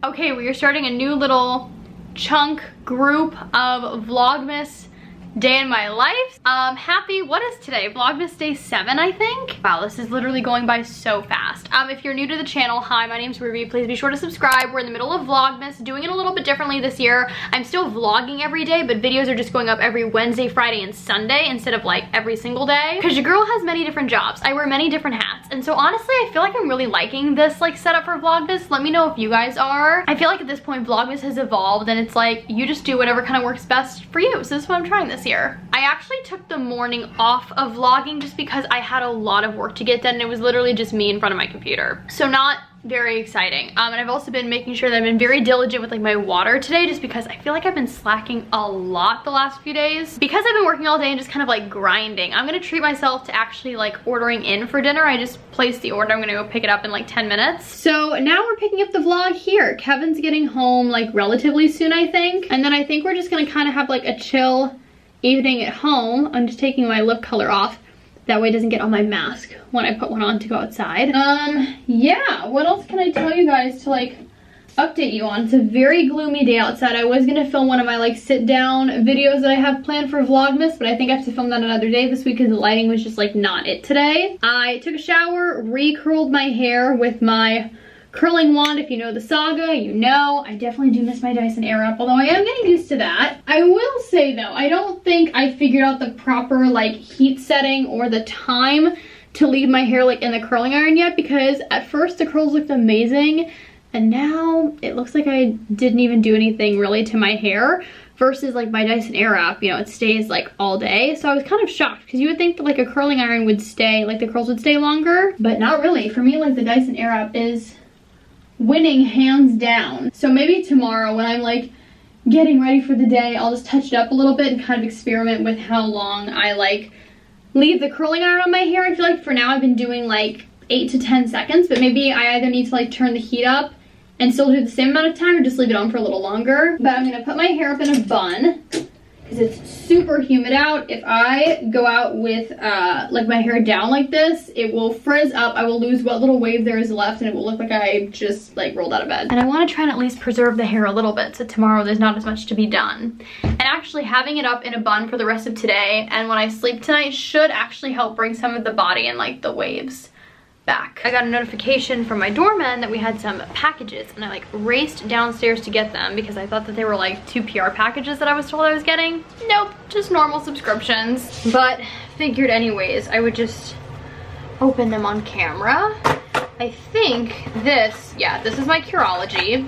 Okay, we are starting a new little chunk group of Vlogmas day in my life. Happy, what is today? Vlogmas day 7, I think. Wow, this is literally going by so fast. If you're new to the channel, hi, my name's Ruby. Please be sure to subscribe. We're in the middle of Vlogmas, doing it a little bit differently this year. I'm still vlogging every day, but videos are just going up every Wednesday, Friday, and Sunday instead of like every single day. Because your girl has many different jobs. I wear many different hats. And so honestly, I feel like I'm really liking this like setup for Vlogmas. Let me know if you guys are. I feel like at this point, Vlogmas has evolved and it's like, you just do whatever kind of works best for you. So this is what I'm trying this year. I actually took the morning off of vlogging just because I had a lot of work to get done and it was literally just me in front of my computer. So not very exciting. And I've also been making sure that I've been very diligent with like my water today just because I feel like I've been slacking a lot the last few days. Because I've been working all day and just kind of like grinding, I'm gonna treat myself to actually like ordering in for dinner. I just placed the order. I'm gonna go pick it up in like 10 minutes. So now we're picking up the vlog here. Kevin's getting home like relatively soon, I think. And then I think we're just gonna kind of have like a chill evening at home. I'm just taking my lip color off. That way it doesn't get on my mask when I put one on to go outside. Yeah, what else can I tell you guys to like update you on? It's a very gloomy day outside. I was gonna film one of my like sit down videos that I have planned for Vlogmas, but I think I have to film that another day this week because the lighting was just like not it today. I took a shower, re-curled my hair with my curling wand. If you know the saga, you know I definitely do miss my Dyson Airwrap, although I am getting used to that. I will say though, I don't think I figured out the proper like heat setting or the time to leave my hair like in the curling iron yet, because at first the curls looked amazing and now it looks like I didn't even do anything really to my hair versus like my Dyson Airwrap, you know, it stays like all day. So I was kind of shocked because you would think that like a curling iron would stay, like the curls would stay longer, but not really. For me, like the Dyson Airwrap is winning hands down. So maybe tomorrow when I'm like getting ready for the day, I'll just touch it up a little bit and kind of experiment with how long I like leave the curling iron on my hair. I feel like for now I've been doing like 8 to 10 seconds, but maybe I either need to like turn the heat up and still do the same amount of time or just leave it on for a little longer. But I'm gonna put my hair up in a bun because it's super humid out. If I go out with like my hair down like this, it will frizz up. I will lose what little wave there is left and it will look like I just like rolled out of bed. And I want to try and at least preserve the hair a little bit so tomorrow there's not as much to be done. And actually having it up in a bun for the rest of today and when I sleep tonight should actually help bring some of the body and like the waves back. I got a notification from my doorman that we had some packages and I like raced downstairs to get them because I thought that they were like 2 PR packages that I was told I was getting. Nope, just normal subscriptions. But figured anyways, I would just open them on camera. I think this, yeah, this is my Curology.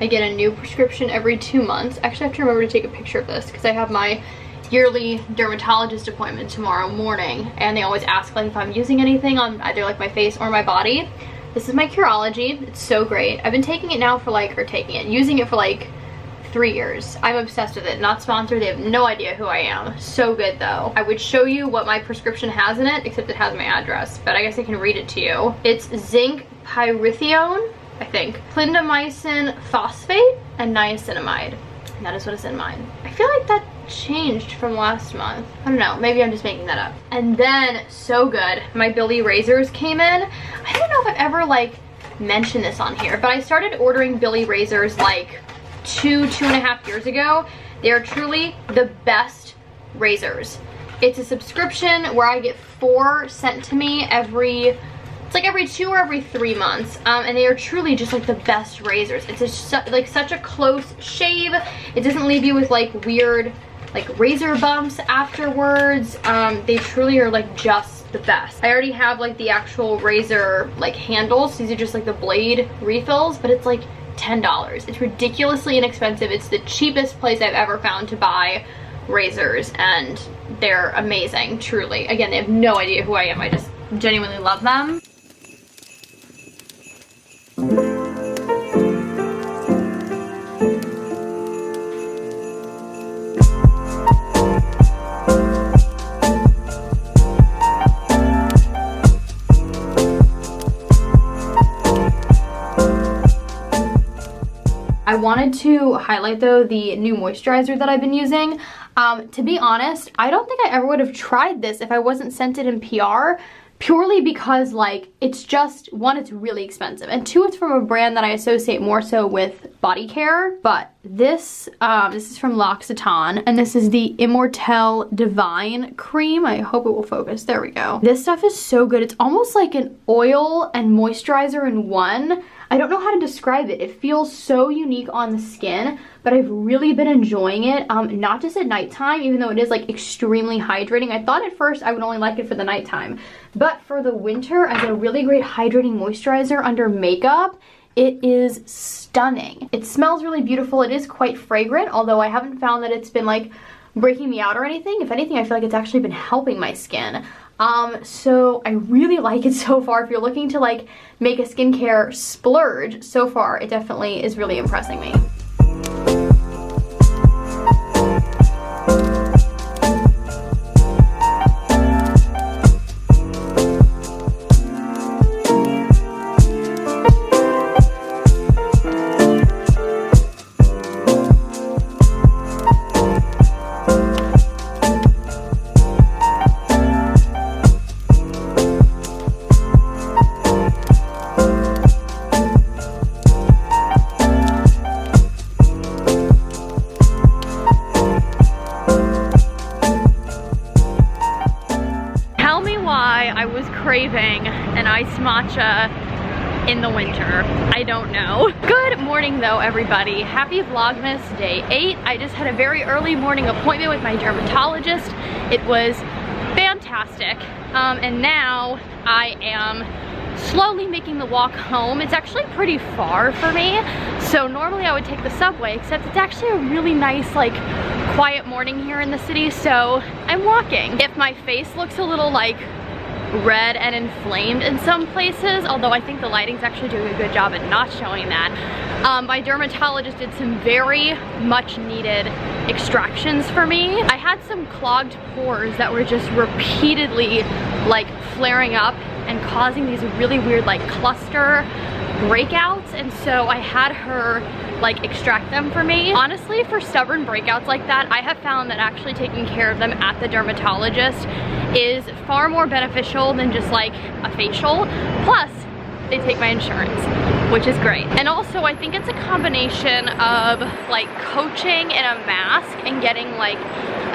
I get a new prescription every 2 months. Actually, I have to remember to take a picture of this because I have my yearly dermatologist appointment tomorrow morning and they always ask like if I'm using anything on either like my face or my body. This is my Curology. It's so great. I've been taking it now for like, or using it for like 3 years. I'm obsessed with it. Not sponsored. They have no idea who I am. So good though. I would show you what my prescription has in it, except it has my address, but I guess I can read it to you. It's zinc pyrithione, I think, clindamycin phosphate, and niacinamide. And that is what is in mine. I feel like that changed from last month. I don't know, maybe I'm just making that up. And then, so good, my Billy razors came in. I don't know if I've ever like mentioned this on here, but I started ordering Billy razors like 2.5 years ago. They are truly the best razors. It's a subscription where I get 4 sent to me it's like every 2 or every 3 months, and they are truly just like the best razors. It's such a close shave. It doesn't leave you with like weird like razor bumps afterwards. They truly are like just the best. I already have like the actual razor like handles. These are just like the blade refills, but it's like $10. It's ridiculously inexpensive. It's the cheapest place I've ever found to buy razors and they're amazing, truly. Again, they have no idea who I am. I just genuinely love them. I wanted to highlight though the new moisturizer that I've been using. To be honest, I don't think I ever would have tried this if I wasn't sent it in PR purely because like it's just, one, it's really expensive, and two, it's from a brand that I associate more so with body care. But this this is from L'Occitane, and this is the Immortelle Divine Cream. I hope it will focus. There we go. This stuff is so good. It's almost like an oil and moisturizer in one. I don't know how to describe it. It feels so unique on the skin, but I've really been enjoying it, not just at nighttime, even though it is like extremely hydrating. I thought at first I would only like it for the nighttime, but for the winter as a really great hydrating moisturizer under makeup, it is stunning. It smells really beautiful. It is quite fragrant, although I haven't found that it's been like breaking me out or anything. If anything, I feel like it's actually been helping my skin. So I really like it so far. If you're looking to like make a skincare splurge, so far it definitely is really impressing me. Craving an iced matcha in the winter. I don't know. Good morning though, everybody. Happy Vlogmas day 8. I just had a very early morning appointment with my dermatologist. It was fantastic. And now I am slowly making the walk home. It's actually pretty far for me. So normally I would take the subway, except it's actually a really nice, like, quiet morning here in the city, so I'm walking. If my face looks a little like red and inflamed in some places, although I think the lighting's actually doing a good job at not showing that. My dermatologist did some very much needed extractions for me. I had some clogged pores that were just repeatedly like flaring up and causing these really weird like cluster breakouts, and so I had her like extract them for me. Honestly, for stubborn breakouts like that, I have found that actually taking care of them at the dermatologist is far more beneficial than just like a facial. Plus, they take my insurance, which is great. And also, I think it's a combination of like coaching in a mask and getting like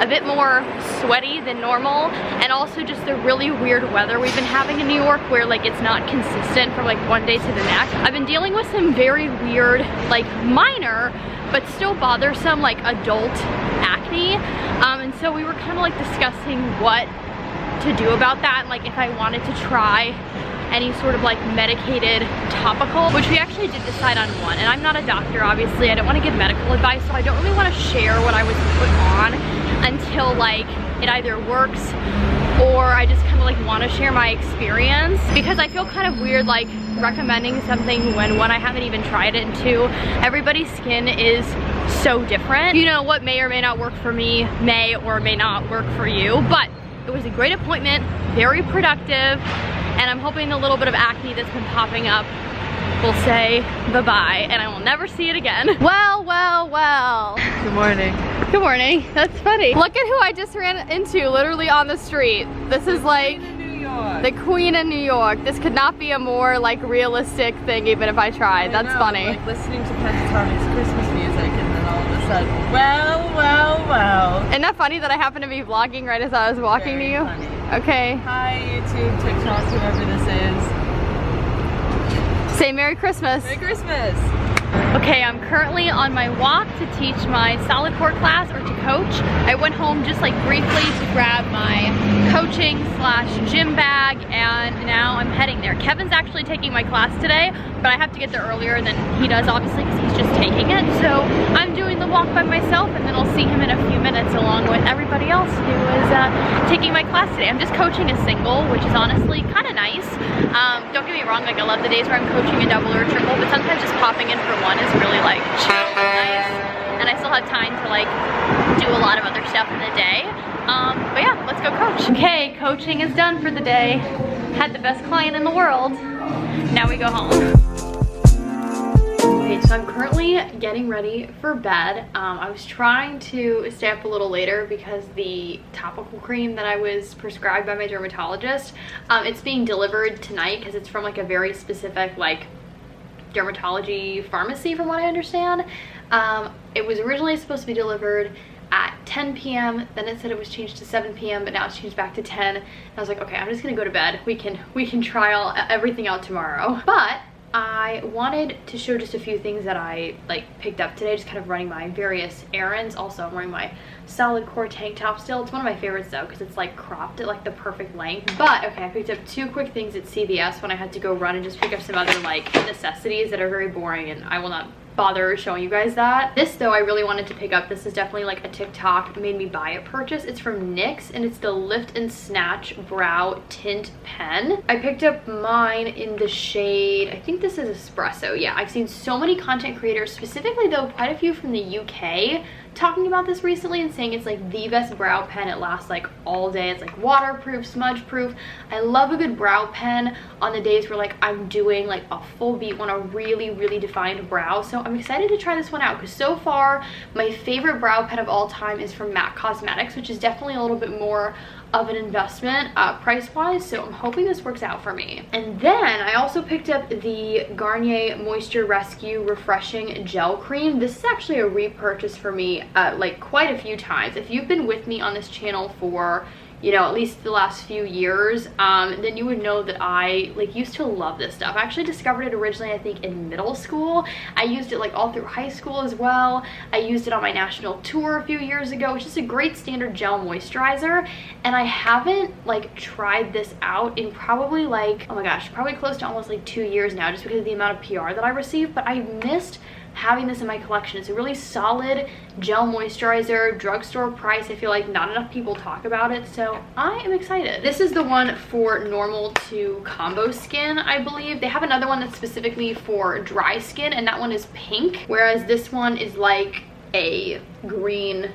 a bit more sweaty than normal, and also just the really weird weather we've been having in New York where like it's not consistent from like one day to the next. I've been dealing with some very weird, like minor, but still bothersome like adult acne. And so we were kind of like discussing what to do about that, and like if I wanted to try any sort of like medicated topical, which we actually did decide on one. And I'm not a doctor, obviously. I don't want to give medical advice, so I don't really want to share what I was put on until like it either works or I just kind of like want to share my experience, because I feel kind of weird like recommending something when one, I haven't even tried it, and two, everybody's skin is so different. You know, what may or may not work for me may or may not work for you, but it was a great appointment, very productive, and I'm hoping the little bit of acne that's been popping up will say bye-bye and I will never see it again. Well, well, well. Good morning. Good morning. That's funny. Look at who I just ran into literally on the street. This is like the Queen of New York. This could not be a more like realistic thing even if I tried. That's funny. Like listening to Pentatonic's Christmas music and then all of a sudden, well, well, well. Isn't that funny that I happened to be vlogging right as I was walking to you? Funny. Okay. Hi YouTube, TikTok, whoever this is. Say Merry Christmas. Merry Christmas. Okay, I'm currently on my walk to teach my solid core class or to coach. I went home just like briefly to grab my coaching / gym bag, and now I'm heading there. Kevin's actually taking my class today, but I have to get there earlier than he does, obviously, because he's just taking it. So I'm doing the walk by myself, and then I'll see him in a few minutes along with everybody else who is taking my class today. I'm just coaching a single, which is honestly kind of nice. Don't get me wrong, like I love the days where I'm coaching a double or a triple, but sometimes just popping in for one is really like chill and nice, and I still have time to like do a lot of other stuff in the day. But yeah, let's go coach. Okay, coaching is done for the day. Had the best client in the world. Now we go home. Okay, so I'm currently getting ready for bed. I was trying to stay up a little later because the topical cream that I was prescribed by my dermatologist, it's being delivered tonight because it's from like a very specific like dermatology pharmacy from what I understand. It was originally supposed to be delivered at 10 p.m. then it said it was changed to 7 p.m. but now it's changed back to 10. And I was like, okay, I'm just gonna go to bed. We can try everything out tomorrow. But I wanted to show just a few things that I like picked up today, just kind of running my various errands. Also, I'm wearing my solid core tank top still. It's one of my favorites though because it's like cropped at like the perfect length. But okay, I picked up two quick things at CVS when I had to go run and just pick up some other like necessities that are very boring and I will not bother showing you guys that. This though I really wanted to pick up. This is definitely like a TikTok made me buy it purchase. It's from NYX and it's the Lift and Snatch Brow Tint Pen. I picked up mine in the shade, I think this is Espresso. Yeah, I've seen so many content creators, specifically though quite a few from the UK, talking about this recently and saying it's like the best brow pen. It lasts like all day. It's like waterproof, smudge proof. I love a good brow pen on the days where like I'm doing like a full beat on a really defined brow. So I'm excited to try this one out because so far my favorite brow pen of all time is from MAC Cosmetics, which is definitely a little bit more of an investment price wise, so I'm hoping this works out for me. And then I also picked up the Garnier Moisture Rescue Refreshing Gel Cream. This is actually a repurchase for me like quite a few times. If you've been with me on this channel for, you know, at least the last few years, then you would know that I like used to love this stuff. I actually discovered it originally I think in middle school. I used it like all through high school as well. I used it on my national tour a few years ago. It's just a great standard gel moisturizer, and I haven't like tried this out in probably like, oh my gosh, probably close to almost like 2 years now, just because of the amount of PR that I received. But I missed having this in my collection. It's a really solid gel moisturizer, drugstore price. I feel like not enough people talk about it, so I am excited. This is the one for normal to combo skin, I believe. They have another one that's specifically for dry skin, and that one is pink, whereas this one is like a green,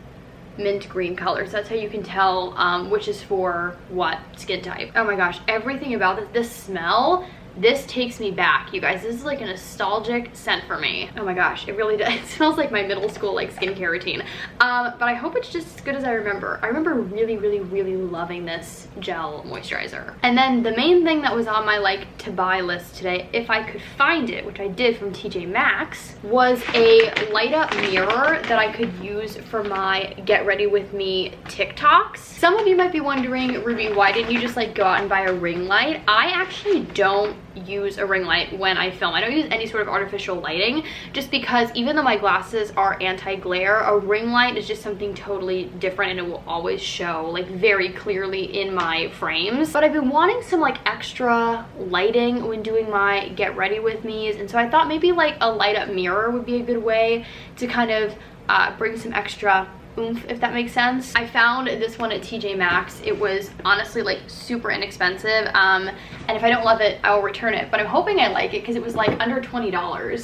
mint green color. So that's how you can tell which is for what skin type. Oh my gosh, everything about this smell, this takes me back, you guys. This is like a nostalgic scent for me. Oh my gosh, it really does. It smells like my middle school like skincare routine. But I hope it's just as good as I remember. I remember really loving this gel moisturizer. And then the main thing that was on my like to buy list today, if I could find it, which I did from TJ Maxx, was a light up mirror that I could use for my get ready with me TikToks. Some of you might be wondering, Ruby, why didn't you just like go out and buy a ring light? I actually don't use a ring light when I film. I don't use any sort of artificial lighting, just because even though my glasses are anti-glare, a ring light is just something totally different and it will always show like very clearly in my frames. But I've been wanting some like extra lighting when doing my get ready with me's, and so I thought maybe like a light up mirror would be a good way to kind of bring some extra oomph, if that makes sense. I found this one at TJ Maxx. It was honestly like super inexpensive, and if I don't love it, I will return it, but I'm hoping I like it because it was like under $20.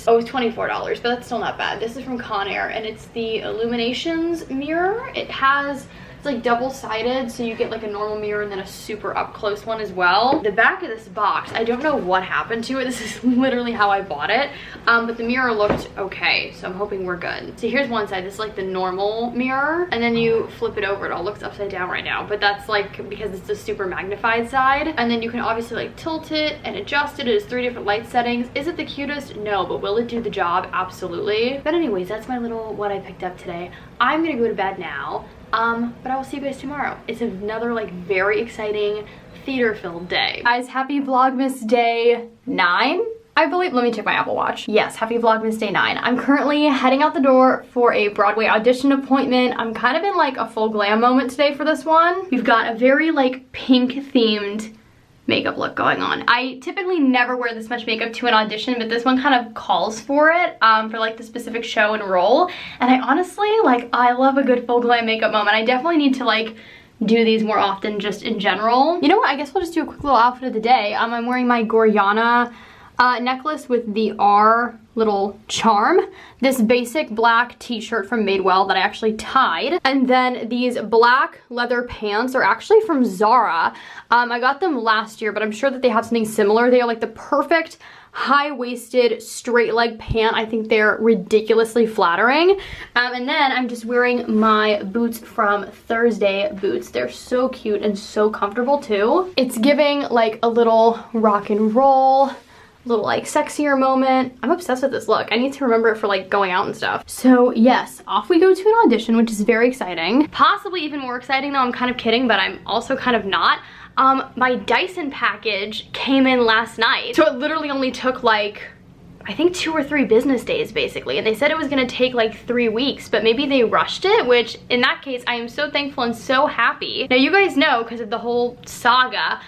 Oh, it was $24, but that's still not bad. This is from Conair and it's the Illuminations mirror. It has, it's like double-sided, so you get like a normal mirror and then a super up close one as well. The back of this box, I don't know what happened to it. This is literally how I bought it, but the mirror looked okay, so I'm hoping we're good. So here's one side. This is like the normal mirror, and then you flip it over. It all looks upside down right now, but that's like because it's the super magnified side. And then you can obviously like tilt it and adjust it. It has 3 different light settings. Is it the cutest? No, but will it do the job? Absolutely. But anyways, that's my little what I picked up today. I'm gonna go to bed now. But I will see you guys tomorrow. It's another like very exciting theater-filled day. Guys, happy Vlogmas day 9, I believe. Let me check my Apple Watch. Yes, happy Vlogmas day 9. I'm currently heading out the door for a Broadway audition appointment. I'm kind of in like a full glam moment today for this one. We've got a very like pink themed makeup look going on. I typically never wear this much makeup to an audition, but this one kind of calls for it, for like the specific show and role. And I honestly, like, I love a good full glam makeup moment. I definitely need to like do these more often just in general. You know what, I guess we'll just do a quick little outfit of the day. I'm wearing my Gorjana necklace with the R little charm, this basic black t-shirt from Madewell that I actually tied, and then these black leather pants are actually from Zara. I got them last year, but I'm sure that they have something similar. They are like the perfect high-waisted straight leg pant. I think they're ridiculously flattering. And then I'm just wearing my boots from Thursday Boots. They're so cute and so comfortable too. It's giving like a little rock and roll, little like sexier moment. I'm obsessed with this look. I need to remember it for like going out and stuff. So yes, off we go to an audition, which is very exciting. Possibly even more exciting though, I'm kind of kidding, but I'm also kind of not. My Dyson package came in last night. So it literally only took like, I think 2 or 3 business days basically, and they said it was gonna take like 3 weeks, but maybe they rushed it, which in that case I am so thankful and so happy. Now you guys know, because of the whole saga,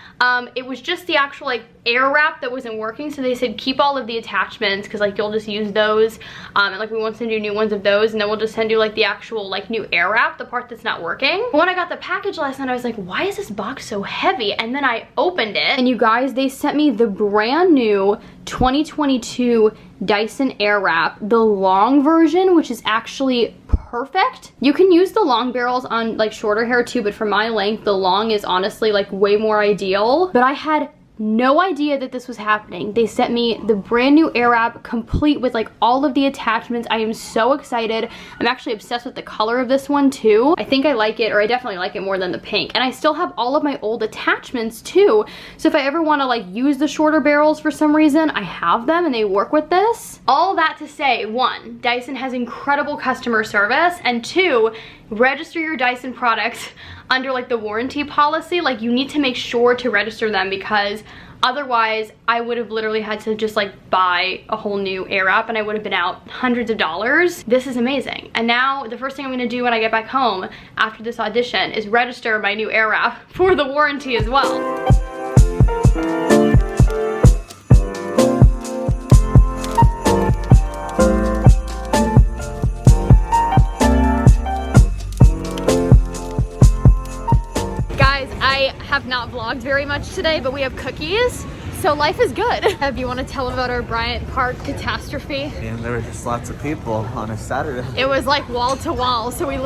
it was just the actual like air wrap that wasn't working, so they said keep all of the attachments because like you'll just use those, and like we won't send you new ones of those, and then we'll just send you like the actual like new air wrap, the part that's not working. But when I got the package last night, I was like, why is this box so heavy? And then I opened it, and you guys, they sent me the brand new 2022 Dyson Airwrap, the long version, which is actually perfect. You can use the long barrels on like shorter hair too, but for my length, the long is honestly like way more ideal. But I had no idea that this was happening. They sent me the brand new Airwrap complete with like all of the attachments. I am so excited. I'm actually obsessed with the color of this one too. I think I like it, or I definitely like it more than the pink. And I still have all of my old attachments too. So if I ever want to like use the shorter barrels for some reason, I have them and they work with this. All that to say, 1, Dyson has incredible customer service, and 2, register your Dyson products under like the warranty policy. Like you need to make sure to register them, because otherwise I would have literally had to just like buy a whole new Airwrap and I would have been out hundreds of dollars. This is amazing. And now the first thing I'm gonna do when I get back home after this audition is register my new Airwrap for the warranty as well. I have not vlogged very much today, but we have cookies, so life is good. Do you want to tell about our Bryant Park catastrophe? And there were just lots of people on a Saturday. It was like wall to wall, so we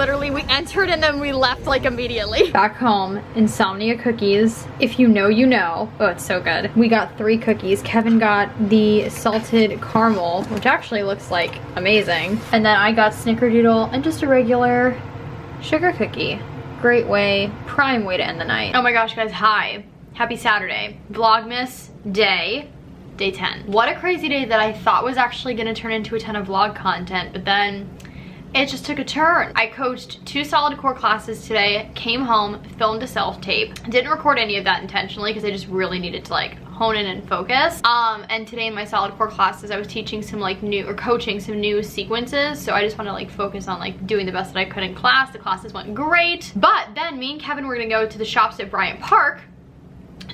entered and then we left like immediately. Back home, Insomnia cookies. If you know, you know. Oh, it's so good. We got 3 cookies. Kevin got the salted caramel, which actually looks like amazing. And then I got snickerdoodle and just a regular sugar cookie. Great way, prime way to end the night. Oh my gosh, guys, hi. Happy Saturday. Vlogmas day 10. What a crazy day that I thought was actually gonna turn into a ton of vlog content, but then it just took a turn. I coached 2 solid core classes today, came home, filmed a self-tape. Didn't record any of that intentionally because I just really needed to like hone in and focus. And today in my solid core classes, I was teaching some like coaching some new sequences. So I just want to like focus on like doing the best that I could in class. The classes went great. But then me and Kevin were gonna go to the shops at Bryant Park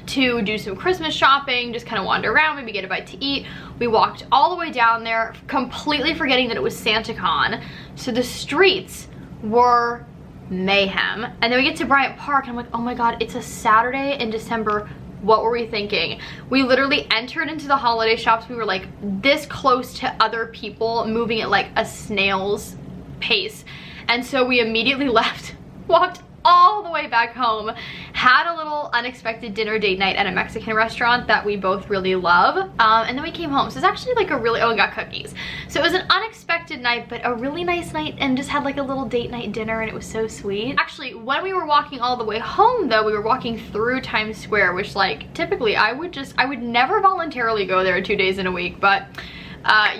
to do some Christmas shopping, just kind of wander around, maybe get a bite to eat. We walked all the way down there, completely forgetting that it was SantaCon. So the streets were mayhem. And then we get to Bryant Park and I'm like, oh my God, it's a Saturday in December. What were we thinking? We literally entered into the holiday shops. We were like this close to other people, moving at like a snail's pace. And so we immediately left, walked all the way back home, had a little unexpected dinner date night at a Mexican restaurant that we both really love, and then we came home. So it's actually like a really, oh, and got cookies. So it was an unexpected night, but a really nice night, and just had like a little date night dinner, and it was so sweet. Actually, when we were walking all the way home though, we were walking through Times Square, which like typically I would never voluntarily go there 2 days in a week, but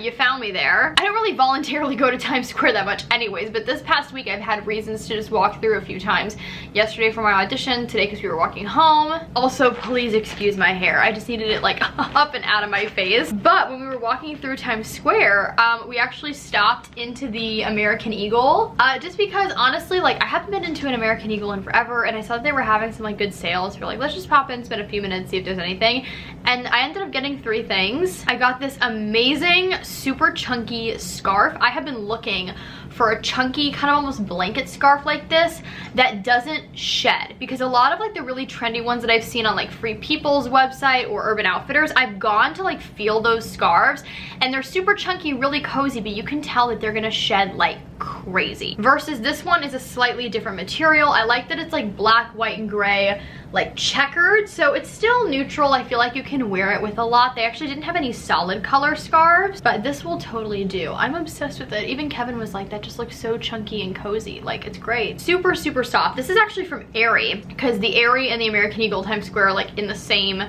you found me there. I don't really voluntarily go to Times Square that much anyways, but this past week I've had reasons to just walk through a few times. Yesterday for my audition, today because we were walking home. Also, please excuse my hair. I just needed it like up and out of my face. But when we were were walking through Times Square, we actually stopped into the American Eagle, just because honestly, like, I haven't been into an American Eagle in forever, and I saw that they were having some like good sales. We're like, let's just pop in, spend a few minutes, see if there's anything. And I ended up getting 3 things. I got this amazing, super chunky scarf. I have been looking for a chunky, kind of almost blanket scarf like this that doesn't shed, because a lot of like the really trendy ones that I've seen on like Free People's website or Urban Outfitters, I've gone to like feel those scarves and they're super chunky, really cozy, but you can tell that they're gonna shed like crazy. Versus this one is a slightly different material. I like that it's like black, white, and gray, like checkered, so it's still neutral. I feel like you can wear it with a lot. They actually didn't have any solid color scarves, but this will totally do. I'm obsessed with it. Even Kevin was like, that just looks so chunky and cozy. Like, it's great. Super, super soft. This is actually from Aerie, because the Aerie and the American Eagle Times Square are like in the same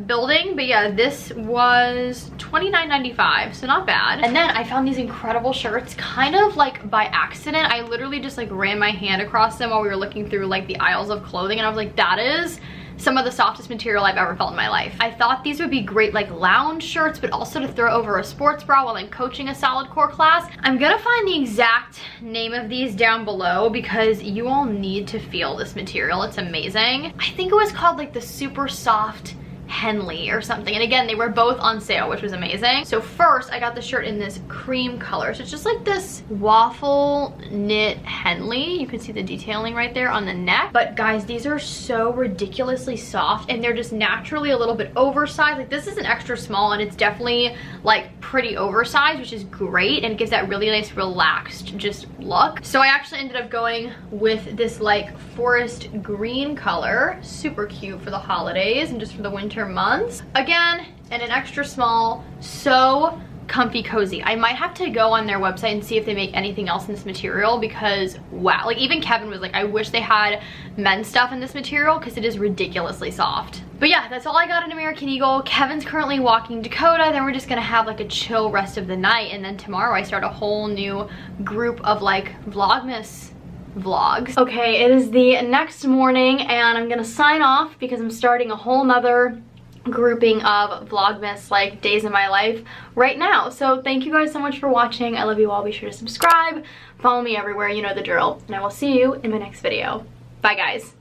building. But yeah, this was $29.95, so not bad. And then I found these incredible shirts kind of like by accident. I literally just like ran my hand across them while we were looking through like the aisles of clothing, and I was like, that is some of the softest material I've ever felt in my life. I thought these would be great like lounge shirts, but also to throw over a sports bra while I'm coaching a solid core class. I'm gonna find the exact name of these down below because you all need to feel this material. It's amazing. I think it was called like the Super Soft Henley or something, and again, they were both on sale, which was amazing. So first I got the shirt in this cream color, so it's just like this waffle knit Henley. You can see the detailing right there on the neck. But guys, these are so ridiculously soft, and they're just naturally a little bit oversized. Like, this is an extra small, and it's definitely like pretty oversized, which is great, and it gives that really nice relaxed just look. So I actually ended up going with this like forest green color, super cute for the holidays and just for the winter months. Again, in an extra small, so comfy, cozy. I might have to go on their website and see if they make anything else in this material, because wow, like even Kevin was like, I wish they had men's stuff in this material because it is ridiculously soft. But yeah, that's all I got in American Eagle. Kevin's currently walking Dakota, then we're just gonna have like a chill rest of the night, and then tomorrow I start a whole new group of like Vlogmas vlogs. Okay, it is the next morning and I'm gonna sign off because I'm starting a whole nother grouping of Vlogmas like days in my life right now. So thank you guys so much for watching. I love you all. Be sure to subscribe, follow me everywhere, you know the drill, and I will see you in my next video. Bye guys.